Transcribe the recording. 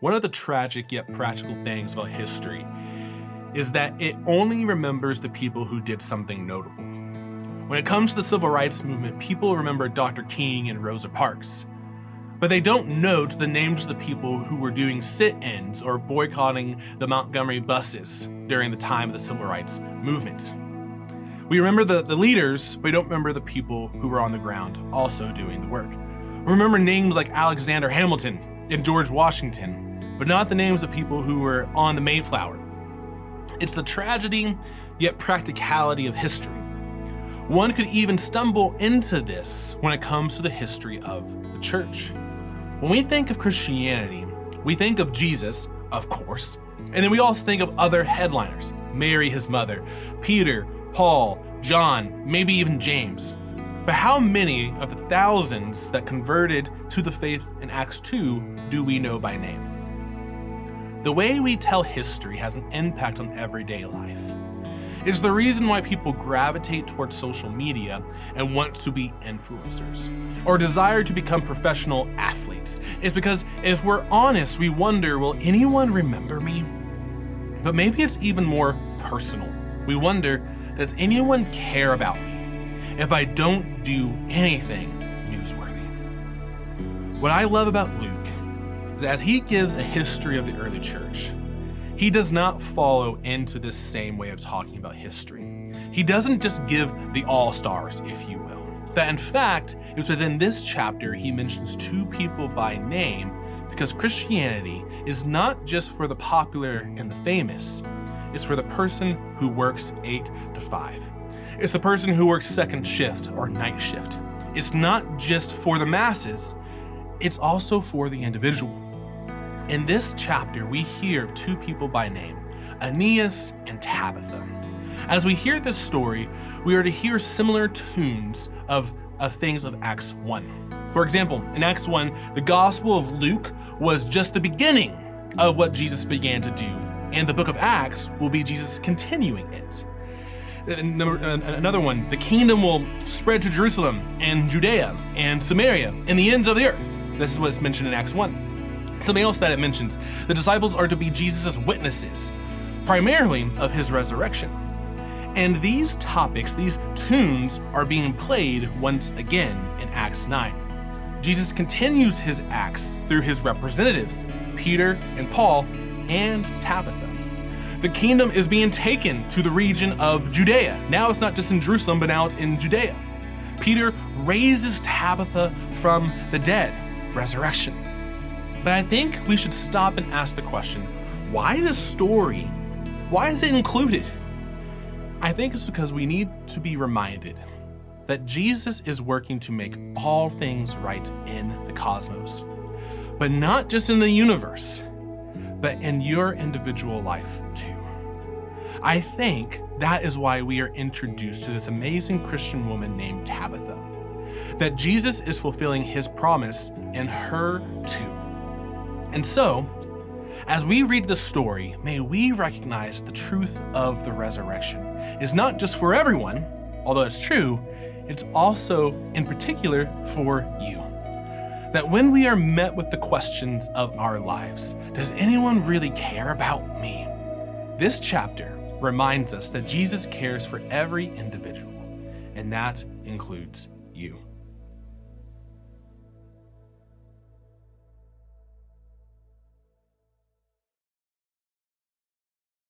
One of the tragic yet practical things about history is that it only remembers the people who did something notable. When it comes to the civil rights movement, people remember Dr. King and Rosa Parks, but they don't note the names of the people who were doing sit-ins or boycotting the Montgomery buses during the time of the civil rights movement. We remember the leaders, but we don't remember the people who were on the ground also doing the work. We remember names like Alexander Hamilton and George Washington, but not the names of people who were on the Mayflower. It's the tragedy, yet practicality of history. One could even stumble into this when it comes to the history of the church. When we think of Christianity, we think of Jesus, of course, and then we also think of other headliners, Mary, his mother, Peter, Paul, John, maybe even James. But how many of the thousands that converted to the faith in Acts 2 do we know by name? The way we tell history has an impact on everyday life. It's the reason why people gravitate towards social media and want to be influencers, or desire to become professional athletes. It's because if we're honest, we wonder, will anyone remember me? But maybe it's even more personal. We wonder, does anyone care about me if I don't do anything newsworthy? What I love about Luke is as he gives a history of the early church, he does not follow into this same way of talking about history. He doesn't just give the all-stars, if you will. That in fact, it's within this chapter he mentions two people by name because Christianity is not just for the popular and the famous, it's for the person who works 8 to 5. It's the person who works second shift or night shift. It's not just for the masses, it's also for the individual. In this chapter, we hear of two people by name, Aeneas and Tabitha. As we hear this story, we are to hear similar tunes of things of Acts 1. For example, in Acts 1, the Gospel of Luke was just the beginning of what Jesus began to do, and the book of Acts will be Jesus continuing it. Another one, the kingdom will spread to Jerusalem and Judea and Samaria and the ends of the earth. This is what is mentioned in Acts 1. Something else that it mentions, the disciples are to be Jesus' witnesses, primarily of his resurrection. And these topics, these tunes, are being played once again in Acts 9. Jesus continues his acts through his representatives, Peter and Paul and Tabitha. The kingdom is being taken to the region of Judea. Now it's not just in Jerusalem, but now it's in Judea. Peter raises Tabitha from the dead, resurrection. But I think we should stop and ask the question, why this story? Why is it included? I think it's because we need to be reminded that Jesus is working to make all things right in the cosmos, but not just in the universe, but in your individual life too. I think that is why we are introduced to this amazing Christian woman named Tabitha, that Jesus is fulfilling his promise in her too. And so, as we read the story, may we recognize the truth of the resurrection is not just for everyone, although it's true, it's also in particular for you. That when we are met with the questions of our lives, does anyone really care about me? This chapter reminds us that Jesus cares for every individual, and that includes